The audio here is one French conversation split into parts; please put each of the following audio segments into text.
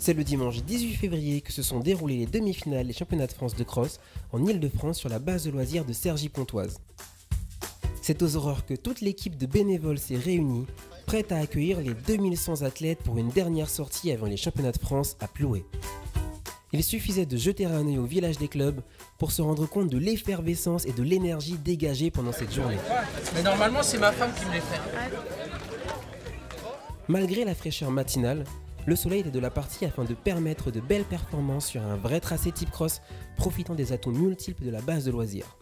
C'est le dimanche 18 février que se sont déroulées les demi-finales des championnats de France de cross en Île-de-France sur la base de loisirs de Cergy-Pontoise. C'est aux aurores que toute l'équipe de bénévoles s'est réunie, prête à accueillir les 2100 athlètes pour une dernière sortie avant les championnats de France à Ploué. Il suffisait de jeter un œil au village des clubs pour se rendre compte de l'effervescence et de l'énergie dégagée pendant cette journée. Mais normalement, c'est ma femme qui me les fait. Malgré la fraîcheur matinale, le soleil était de la partie afin de permettre de belles performances sur un vrai tracé type cross, profitant des atouts multiples de la base de loisirs.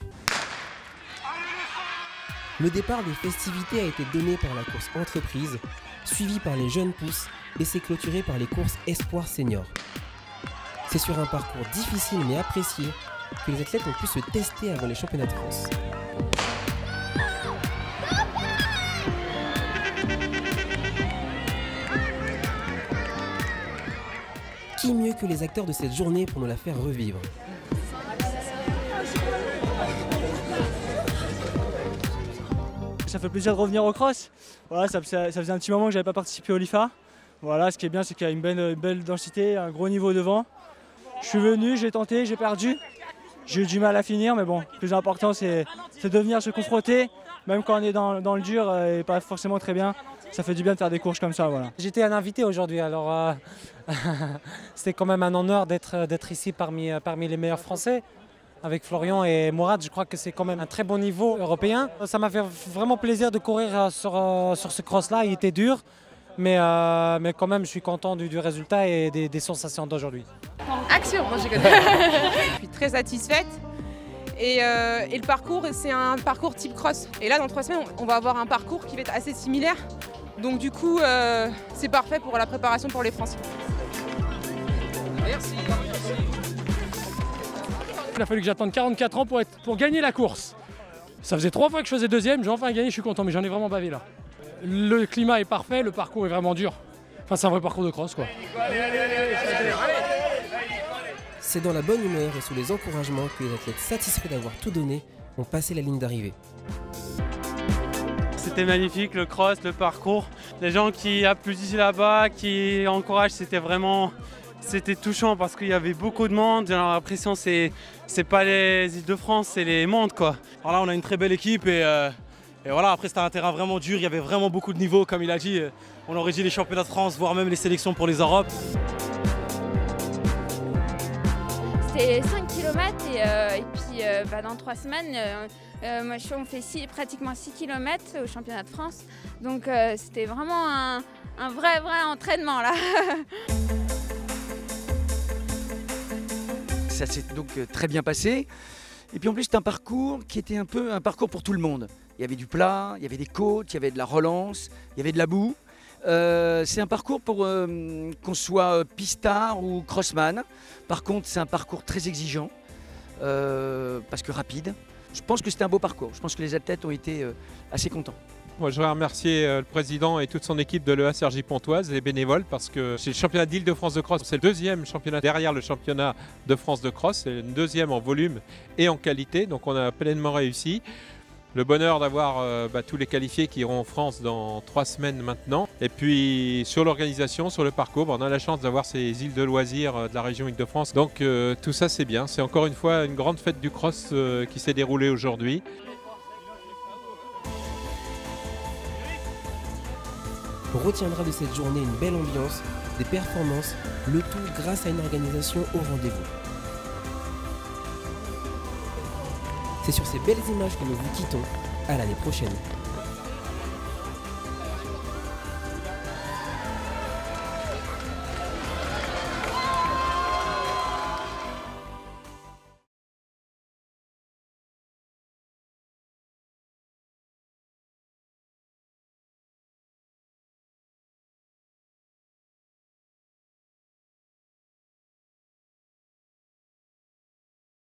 Le départ des festivités a été donné par la course entreprise, suivi par les jeunes pousses et s'est clôturé par les courses espoirs seniors. C'est sur un parcours difficile mais apprécié que les athlètes ont pu se tester avant les championnats de France. Qui mieux que les acteurs de cette journée pour nous la faire revivre? Ça fait plaisir de revenir au cross. Voilà, ça faisait un petit moment que je n'avais pas participé au LIFA. Voilà, ce qui est bien, c'est qu'il y a une belle densité, un gros niveau devant. Je suis venu, j'ai tenté, j'ai perdu. J'ai eu du mal à finir, mais bon, le plus important, c'est de venir se confronter, même quand on est dans le dur et pas forcément très bien. Ça fait du bien de faire des courses comme ça, voilà. J'étais un invité aujourd'hui, alors c'était quand même un honneur d'être ici parmi les meilleurs Français. Avec Florian et Mourad, je crois que c'est quand même un très bon niveau européen. Ça m'a fait vraiment plaisir de courir sur ce cross-là, il était dur, mais quand même je suis content du résultat et des sensations d'aujourd'hui. Action, moi je connais. Je suis très satisfaite. Et le parcours, c'est un parcours type cross. Et là, dans 3 semaines, on va avoir un parcours qui va être assez similaire. Donc du coup, c'est parfait pour la préparation pour les Français. Merci. Il a fallu que j'attende 44 ans pour gagner la course. Ça faisait 3 fois que je faisais deuxième, j'ai enfin gagné, je suis content, mais j'en ai vraiment bavé là. Le climat est parfait, le parcours est vraiment dur. Enfin, c'est un vrai parcours de cross, quoi. C'est dans la bonne humeur et sous les encouragements que les athlètes satisfaits d'avoir tout donné ont passé la ligne d'arrivée. C'était magnifique, le cross, le parcours. Les gens qui applaudissaient là-bas, qui encouragent, c'était touchant parce qu'il y avait beaucoup de monde. J'ai l'impression que c'est pas les Île-de-France, c'est les mondes, quoi. Alors là, on a une très belle équipe et voilà, après c'était un terrain vraiment dur, il y avait vraiment beaucoup de niveaux, comme il a dit. On aurait dit les championnats de France, voire même les sélections pour les Europes. C'était 5 km et puis dans 3 semaines, moi, on fait pratiquement 6 km au championnat de France. Donc c'était vraiment un vrai entraînement là. Ça s'est donc très bien passé. Et puis en plus, c'est un parcours qui était un peu un parcours pour tout le monde. Il y avait du plat, il y avait des côtes, il y avait de la relance, il y avait de la boue. C'est un parcours pour qu'on soit pistard ou crossman. Par contre, c'est un parcours très exigeant parce que rapide. Je pense que c'était un beau parcours. Je pense que les athlètes ont été assez contents. Moi, je voudrais remercier le président et toute son équipe de l'EA Cergy-Pontoise, les bénévoles, parce que c'est le championnat d'Île-de-France de cross. C'est le 2e championnat derrière le championnat de France de cross. C'est le 2e en volume et en qualité, donc on a pleinement réussi. Le bonheur d'avoir tous les qualifiés qui iront en France dans 3 semaines maintenant. Et puis sur l'organisation, sur le parcours, on a la chance d'avoir ces îles de loisirs de la région Île-de-France. Donc tout ça c'est bien. C'est encore une fois une grande fête du cross qui s'est déroulée aujourd'hui. On retiendra de cette journée une belle ambiance, des performances, le tout grâce à une organisation au rendez-vous. C'est sur ces belles images que nous vous quittons. À l'année prochaine.